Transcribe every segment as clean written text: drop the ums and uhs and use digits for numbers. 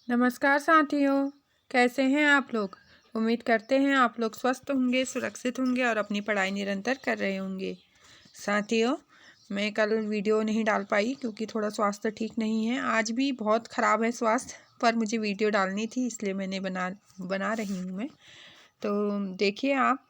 नमस्कार साथियों, कैसे हैं आप लोग। उम्मीद करते हैं आप लोग स्वस्थ होंगे, सुरक्षित होंगे और अपनी पढ़ाई निरंतर कर रहे होंगे। साथियों, मैं कल वीडियो नहीं डाल पाई क्योंकि थोड़ा स्वास्थ्य ठीक नहीं है। आज भी बहुत ख़राब है स्वास्थ्य, पर मुझे वीडियो डालनी थी इसलिए मैंने बना रही हूँ मैं। तो देखिए आप,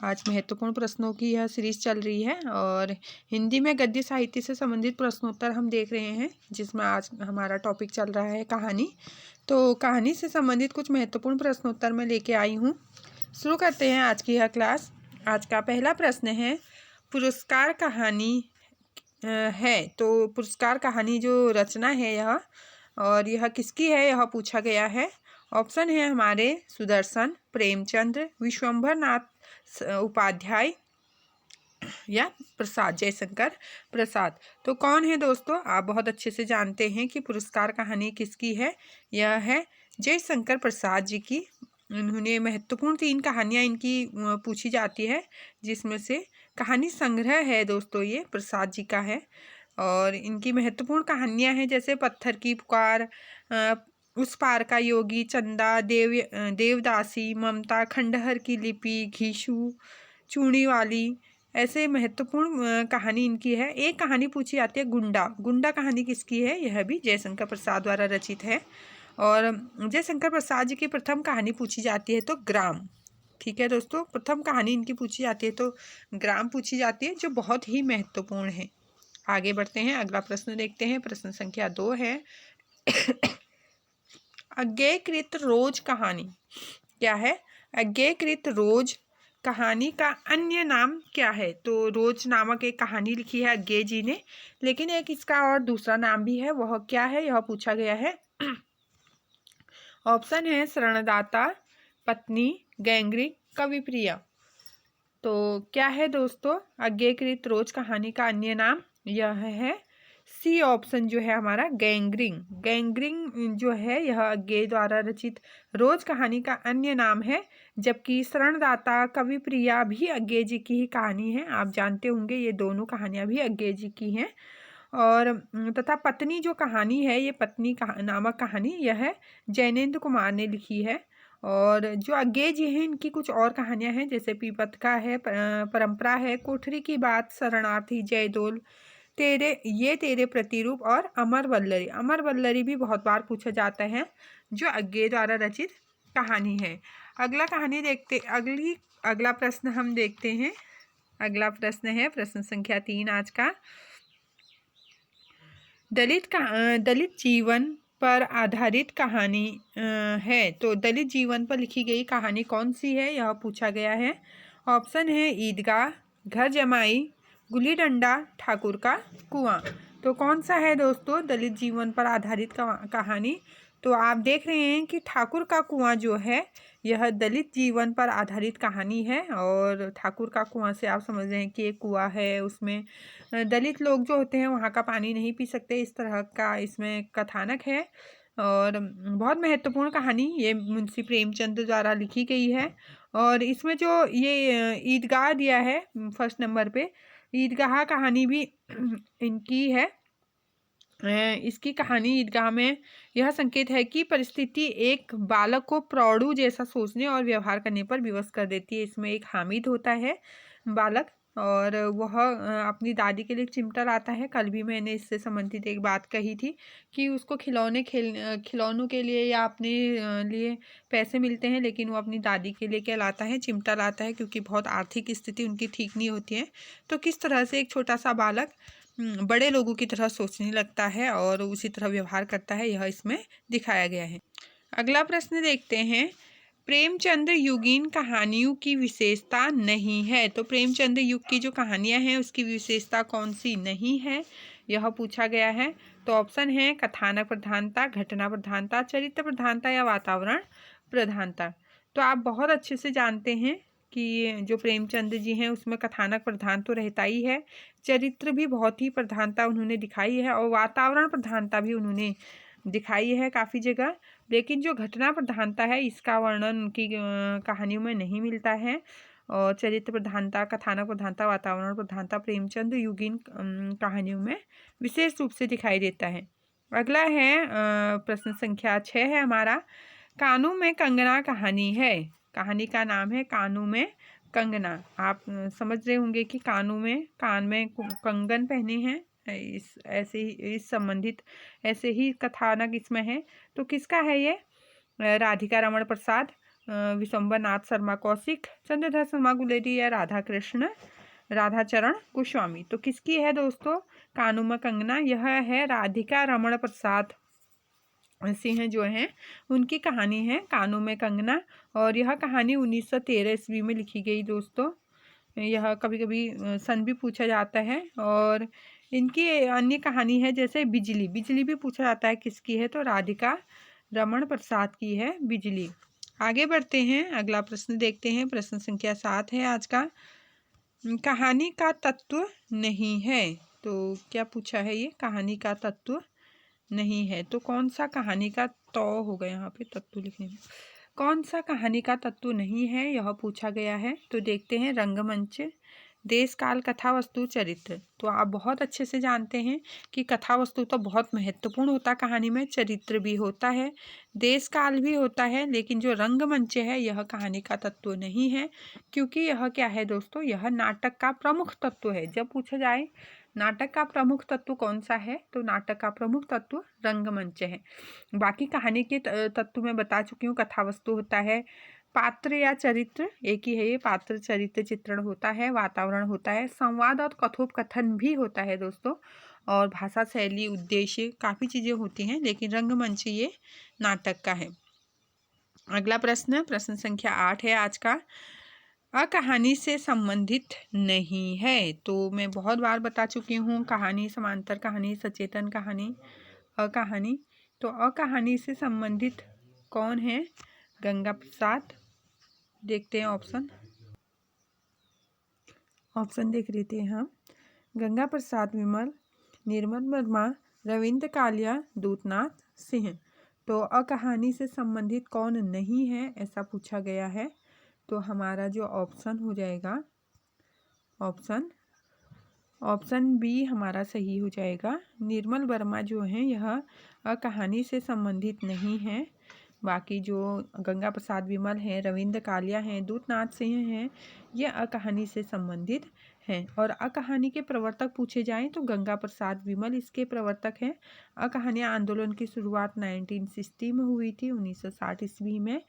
आज महत्वपूर्ण प्रश्नों की यह सीरीज चल रही है और हिंदी में गद्य साहित्य से संबंधित प्रश्नोत्तर हम देख रहे हैं, जिसमें आज हमारा टॉपिक चल रहा है कहानी। तो कहानी से संबंधित कुछ महत्वपूर्ण प्रश्नोत्तर मैं लेके आई हूँ। शुरू करते हैं आज की यह क्लास। आज का पहला प्रश्न है, पुरस्कार कहानी है। तो पुरस्कार कहानी जो रचना है यह, और यह किसकी है यह पूछा गया है। ऑप्शन है हमारे सुदर्शन, प्रेमचंद्र, विश्वंभर नाथ उपाध्याय या प्रसाद, जयशंकर प्रसाद। तो कौन है दोस्तों, आप बहुत अच्छे से जानते हैं कि पुरस्कार कहानी किसकी है। यह है जयशंकर प्रसाद जी की। उन्होंने महत्वपूर्ण 3 कहानियाँ इनकी पूछी जाती है, जिसमें से कहानी संग्रह है दोस्तों ये प्रसाद जी का है। और इनकी महत्वपूर्ण कहानियाँ हैं जैसे पत्थर की पुकार, उस पार का योगी, चंदा, देवदासी, ममता, खंडहर की लिपि, घीशू, चूड़ी वाली। ऐसे महत्वपूर्ण कहानी इनकी है। एक कहानी पूछी जाती है गुंडा। गुंडा कहानी किसकी है, यह भी जयशंकर प्रसाद द्वारा रचित है। और जयशंकर प्रसाद जी की प्रथम कहानी पूछी जाती है तो ग्राम। ठीक है दोस्तों, प्रथम कहानी इनकी पूछी जाती है तो ग्राम पूछी जाती है, जो बहुत ही महत्वपूर्ण है। आगे बढ़ते हैं, अगला प्रश्न देखते हैं। प्रश्न संख्या 2 है, अज्ञेयकृत रोज कहानी क्या है। अज्ञेयकृत रोज कहानी का अन्य नाम क्या है। तो रोज नामक एक कहानी लिखी है अज्ञेय जी ने, लेकिन एक इसका और दूसरा नाम भी है, वह क्या है यह पूछा गया है। ऑप्शन है शरणदाता, पत्नी, गैंग्री, कविप्रिया। तो क्या है दोस्तों अज्ञेयकृत रोज कहानी का अन्य नाम, यह है सी ऑप्शन जो है हमारा गैंग्रिंग। गैंग्रिंग जो है यह अज्ञेय द्वारा रचित रोज कहानी का अन्य नाम है, जबकि शरणदाता, कविप्रिया भी अज्ञेय जी की ही कहानी है। आप जानते होंगे ये दोनों कहानियां भी अज्ञेय जी की हैं। और तथा पत्नी जो कहानी है, ये पत्नी नामक कहानी यह जैनेन्द्र कुमार ने लिखी है। और जो अज्ञेय जी हैं इनकी कुछ और कहानियां हैं, जैसे पीपत का है, परंपरा है, कोठरी की बात, शरणार्थी, जयदोल, तेरे प्रतिरूप और अमर वल्लरी। अमर वल्लरी भी बहुत बार पूछा जाता है, जो अज्ञेय द्वारा रचित कहानी है। अगला प्रश्न हम देखते हैं। अगला प्रश्न है प्रश्न संख्या 3 आज का। दलित जीवन पर आधारित कहानी है। तो दलित जीवन पर लिखी गई कहानी कौन सी है, यह पूछा गया है। ऑप्शन है ईदगाह, घर जमाई, गुल्ली डंडा, ठाकुर का कुआं। तो कौन सा है दोस्तों दलित जीवन पर आधारित कहानी। तो आप देख रहे हैं कि ठाकुर का कुआं जो है यह दलित जीवन पर आधारित कहानी है। और ठाकुर का कुआं से आप समझ रहे हैं कि एक कुआं है, उसमें दलित लोग जो होते हैं वहाँ का पानी नहीं पी सकते, इस तरह का इसमें कथानक है। और बहुत महत्वपूर्ण कहानी ये मुंशी प्रेमचंद द्वारा लिखी गई है। और इसमें जो ये ईदगाह दिया है फर्स्ट नंबर पे, ईदगाह कहानी भी इनकी है। इसकी कहानी ईदगाह में यह संकेत है कि परिस्थिति एक बालक को प्रौढ़ जैसा सोचने और व्यवहार करने पर विवश कर देती है। इसमें एक हामिद होता है बालक, और वह अपनी दादी के लिए चिमटा लाता है। कल भी मैंने इससे संबंधित एक बात कही थी कि उसको खिलौनों के लिए या अपने लिए पैसे मिलते हैं, लेकिन वो अपनी दादी के लिए क्या लाता है, चिमटा लाता है, क्योंकि बहुत आर्थिक स्थिति उनकी ठीक नहीं होती है। तो किस तरह से एक छोटा सा बालक बड़े लोगों की तरह सोचने लगता है और उसी तरह व्यवहार करता है, यह इसमें दिखाया गया है। अगला प्रश्न देखते हैं, प्रेमचंद्र युगीन कहानियों की विशेषता नहीं है। तो प्रेमचंद्र युग की जो कहानियां हैं उसकी विशेषता कौन सी नहीं है, यह पूछा गया है। तो ऑप्शन है कथानक प्रधानता, घटना प्रधानता, चरित्र प्रधानता या वातावरण प्रधानता। तो आप बहुत अच्छे से जानते हैं कि जो प्रेमचंद जी हैं उसमें कथानक प्रधान तो रहता ही है, चरित्र भी बहुत ही प्रधानता उन्होंने दिखाई है, और वातावरण प्रधानता भी उन्होंने दिखाई है काफ़ी जगह। लेकिन जो घटना प्रधानता है इसका वर्णन उनकी कहानियों में नहीं मिलता है। और चरित्र प्रधानता, कथानक प्रधानता, वातावरण प्रधानता प्रेमचंद युगीन कहानियों में विशेष रूप से दिखाई देता है। अगला है प्रश्न संख्या 6 है हमारा, कानों में कंगना कहानी है। कहानी का नाम है कानों में कंगना। आप समझ रहे होंगे कि कान में कंगन पहने हैं, इस ऐसे ही इस संबंधित ऐसे ही कथानक इसमें है। तो किसका है ये? राधिका रमण प्रसाद, विशंबर नाथ शर्मा कौशिक, चंद्रधर शर्मा गुलेरी या राधाचरण गोस्वामी। तो किसकी है दोस्तों कानों में कंगना? यह है राधिका रमण प्रसाद सिंह जो हैं उनकी कहानी है कानों में कंगना। और यह कहानी 1913 ईस्वी में लिखी गई दोस्तों। यह कभी कभी सन भी पूछा जाता है। और इनकी अन्य कहानी है जैसे बिजली। बिजली भी पूछा जाता है किसकी है, तो राधिका रमण प्रसाद की है बिजली। आगे बढ़ते हैं, अगला प्रश्न देखते हैं। प्रश्न संख्या 7 है आज का, कहानी का तत्व नहीं है। तो क्या पूछा है ये? कहानी का तत्व नहीं है। तो कौन सा कहानी का तो होगा यहाँ पे तत्व लिखने में, कौन सा कहानी का तत्व नहीं है यह पूछा गया है। तो देखते हैं, रंगमंच, देश काल, कथा वस्तु, चरित्र। तो आप बहुत अच्छे से जानते हैं कि कथा वस्तु तो बहुत महत्वपूर्ण होता है कहानी में, चरित्र भी होता है, देश काल भी होता है, लेकिन जो रंगमंच है यह कहानी का तत्व नहीं है। क्योंकि यह क्या है दोस्तों? यह नाटक का प्रमुख तत्व है। जब पूछा जाए नाटक का प्रमुख तत्व कौन सा है, तो नाटक का प्रमुख तत्व रंगमंच है। बाकी कहानी के तत्व मैं बता चुकी हूँ। कथा वस्तु होता है, पात्र या चरित्र एक ही है, ये पात्र चरित्र चित्रण होता है, वातावरण होता है, संवाद और कथोपकथन भी होता है दोस्तों, और भाषा शैली, उद्देश्य, काफ़ी चीज़ें होती हैं, लेकिन रंगमंच ये नाटक का है। अगला प्रश्न, प्रश्न संख्या 8 है आज का, कहानी से संबंधित नहीं है। तो मैं बहुत बार बता चुकी हूँ, कहानी, समांतर कहानी, सचेतन कहानी, अकहानी। तो अकहानी से संबंधित कौन है? गंगा प्रसाद। देखते हैं ऑप्शन देख लेते हैं हम। गंगा प्रसाद विमल, निर्मल वर्मा, रविंद्र कालिया, दूतनाथ सिंह। तो अकहानी से संबंधित कौन नहीं है ऐसा पूछा गया है। तो हमारा जो ऑप्शन हो जाएगा, ऑप्शन बी हमारा सही हो जाएगा। निर्मल वर्मा जो हैं यह कहानी से संबंधित नहीं है। बाकी जो गंगा प्रसाद विमल हैं, रविंद्र कालिया हैं, दूतनाथ सिंह हैं, ये अकहानी से संबंधित हैं। और अकहानी के प्रवर्तक पूछे जाएं तो गंगा प्रसाद विमल इसके प्रवर्तक हैं। अकहानी आंदोलन की शुरुआत 1960 में हुई थी, 1960 ईस्वी में।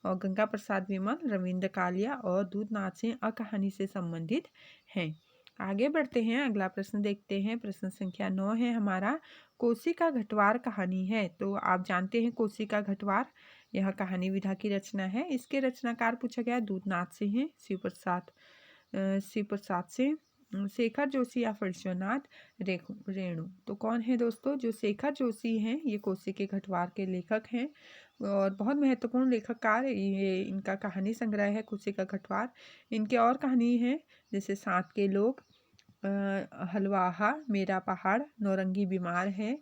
और गंगा प्रसाद विमल, रविंद्र कालिया और दूतनाथ सिंह अकहानी से संबंधित हैं। आगे बढ़ते हैं, अगला प्रश्न देखते हैं। प्रश्न संख्या 9 है हमारा, कोसी का घटवार कहानी है। तो आप जानते हैं कोसी का घटवार यह कहानी विधा की रचना है। इसके रचनाकार पूछा गया दूतनाथ सिंह हैं, शिव प्रसाद से, शेखर जोशी या फणीश्वरनाथ रेणु। तो कौन है दोस्तों? जो शेखर जोशी हैं ये कोसी के घटवार के लेखक हैं और बहुत महत्वपूर्ण लेखककार। ये इनका कहानी संग्रह है कोसी का घटवार। इनके और कहानी है जैसे सात के लोग, हलवाहा, मेरा पहाड़, नौरंगी बीमार है।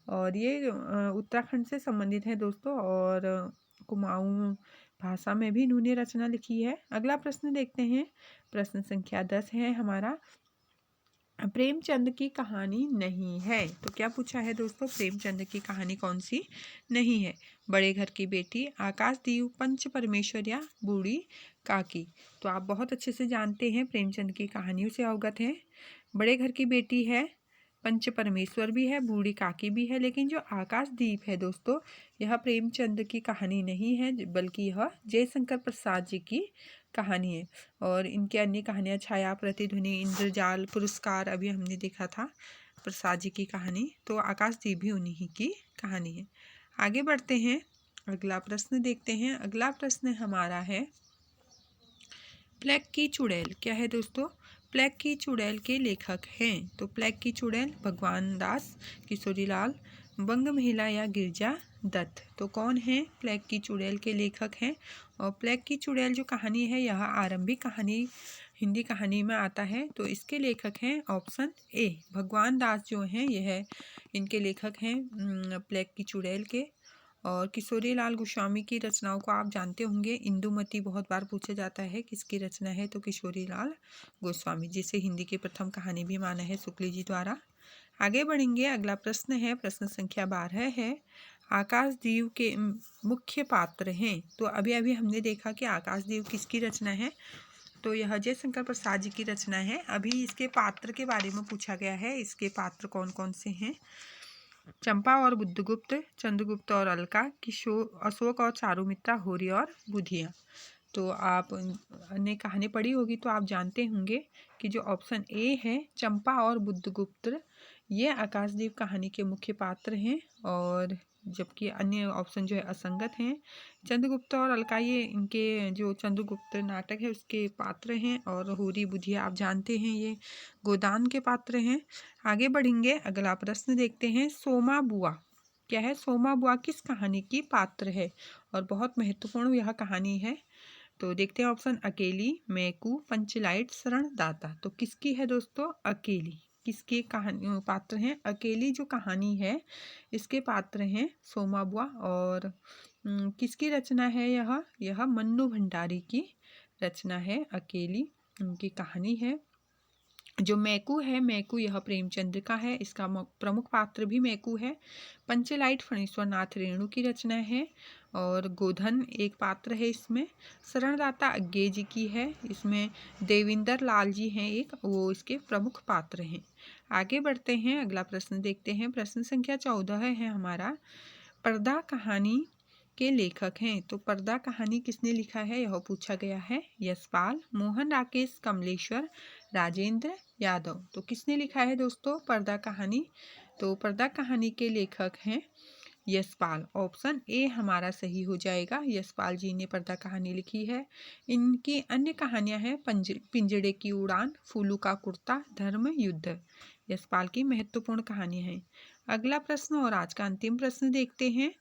और ये उत्तराखंड से संबंधित है दोस्तों, और कुमाऊं भाषा में भी इन्होंने रचना लिखी है। अगला प्रश्न देखते हैं, प्रश्न संख्या 10 है हमारा, प्रेमचंद की कहानी नहीं है। तो क्या पूछा है दोस्तों? प्रेमचंद की कहानी कौन सी नहीं है? बड़े घर की बेटी, आकाशदीप, पंच परमेश्वर या बूढ़ी काकी। तो आप बहुत अच्छे से जानते हैं, प्रेमचंद की कहानियों से अवगत हैं। बड़े घर की बेटी है, पंच परमेश्वर भी है, बूढ़ी काकी भी है, लेकिन जो आकाशदीप है दोस्तों यह प्रेमचंद की कहानी नहीं है, बल्कि यह जयशंकर प्रसाद जी की कहानी है। और इनकी अन्य कहानियाँ छाया, प्रतिध्वनि, इंद्रजाल, पुरस्कार, अभी हमने देखा था प्रसाद जी की कहानी। तो आकाशदीप भी उन्हीं की कहानी है। आगे बढ़ते हैं, अगला प्रश्न देखते हैं। अगला प्रश्न हमारा है, प्लेग की चुड़ैल क्या है दोस्तों? प्लेग की चुड़ैल के लेखक हैं। तो प्लेग की चुड़ैल भगवान दास, किशोरीलाल, बंग महिला या गिरजा दत्त। तो कौन है प्लेग की चुड़ैल के लेखक हैं? और प्लेग की चुड़ैल जो कहानी है यह आरंभिक कहानी हिंदी कहानी में आता है। तो इसके लेखक हैं ऑप्शन ए भगवान दास जो हैं यह इनके लेखक हैं प्लेग की चुड़ैल के। और किशोरी लाल गोस्वामी की रचनाओं को आप जानते होंगे। इंदुमती बहुत बार पूछा जाता है किसकी रचना है, तो किशोरी लाल गोस्वामी, जिसे हिंदी की प्रथम कहानी भी माना है शुक्ल जी द्वारा। आगे बढ़ेंगे। अगला प्रश्न है, प्रश्न संख्या 12 है, आकाशदीप के मुख्य पात्र हैं। तो अभी अभी हमने देखा कि आकाशदीप किसकी रचना है, तो यह जयशंकर प्रसाद जी की रचना है। अभी इसके पात्र के बारे में पूछा गया है, इसके पात्र कौन कौन से हैं। चंपा और बुद्धगुप्त, चंद्रगुप्त और अलका, किशोर, अशोक और चारुमित्रा, होरी और बुधिया। तो आप ने कहानी पढ़ी होगी तो आप जानते होंगे कि जो ऑप्शन ए है चंपा और बुद्धगुप्त, ये आकाशदीप कहानी के मुख्य पात्र हैं, और जबकि अन्य ऑप्शन जो है असंगत हैं। चंद्रगुप्त और अलका ये इनके जो चंद्रगुप्त नाटक है उसके पात्र हैं, और होरी बुधिया आप जानते हैं ये गोदान के पात्र हैं। आगे बढ़ेंगे। अगला प्रश्न देखते हैं, सोमा बुआ क्या है। सोमा बुआ किस कहानी की पात्र है, और बहुत महत्वपूर्ण यह कहानी है। तो देखते हैं ऑप्शन, अकेली, मैकू, पंचलाइट, शरणदाता। तो किसकी है दोस्तों, अकेली। किसके कहानी पात्र हैं, अकेली जो कहानी है इसके पात्र हैं सोमा बुआ। और किसकी रचना है यह मन्नू भंडारी की रचना है, अकेली उनकी कहानी है। जो मैकू है, मैकू यह प्रेमचंद्र का है, इसका प्रमुख पात्र भी मैकू है। पंचलाइट फणीश्वर नाथ रेणु की रचना है, और गोधन एक पात्र है इसमें। शरणदाता अज्ञे जी की है, इसमें देविंदर लाल जी हैं एक, वो इसके प्रमुख पात्र हैं। आगे बढ़ते हैं, अगला प्रश्न देखते हैं। प्रश्न संख्या 14 है हमारा, पर्दा कहानी के लेखक हैं। तो पर्दा कहानी किसने लिखा है यह पूछा गया है। यशपाल, मोहन राकेश कमलेश्वर, राजेंद्र यादव। तो किसने लिखा है दोस्तों पर्दा कहानी, तो पर्दा कहानी के लेखक हैं यशपाल। ऑप्शन ए हमारा सही हो जाएगा, यशपाल जी ने पर्दा कहानी लिखी है। इनकी अन्य कहानियां हैं पिंजड़े की उड़ान, फूलू का कुर्ता, धर्म युद्ध, यशपाल की महत्वपूर्ण कहानी है। अगला प्रश्न और आज का अंतिम प्रश्न देखते हैं,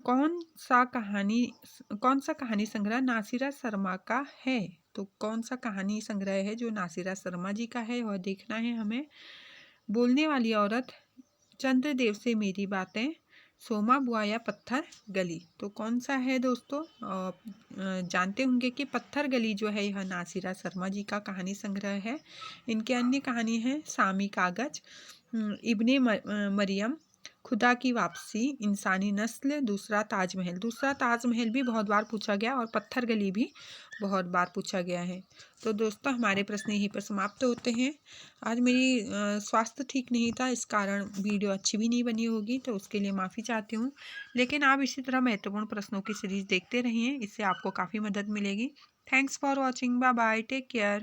कौन सा कहानी संग्रह नासिरा शर्मा का है। तो कौन सा कहानी संग्रह है जो नासिरा शर्मा जी का है वह देखना है हमें। बोलने वाली औरत, चंद्रदेव से मेरी बातें, सोमा बुआ या पत्थर गली। तो कौन सा है दोस्तों, जानते होंगे कि पत्थर गली जो है यह नासिरा शर्मा जी का कहानी संग्रह है। इनके अन्य कहानी है सामी कागज, इब्ने मरियम, खुदा की वापसी, इंसानी नस्ल, दूसरा ताजमहल। दूसरा ताजमहल भी बहुत बार पूछा गया, और पत्थर गली भी बहुत बार पूछा गया है। तो दोस्तों हमारे प्रश्न यहीं पर समाप्त होते हैं। आज मेरी स्वास्थ्य ठीक नहीं था, इस कारण वीडियो अच्छी भी नहीं बनी होगी, तो उसके लिए माफ़ी चाहती हूँ। लेकिन आप इसी तरह महत्वपूर्ण प्रश्नों की सीरीज़ देखते रहिए, इससे आपको काफ़ी मदद मिलेगी। Thanks for watching, bye bye, take care.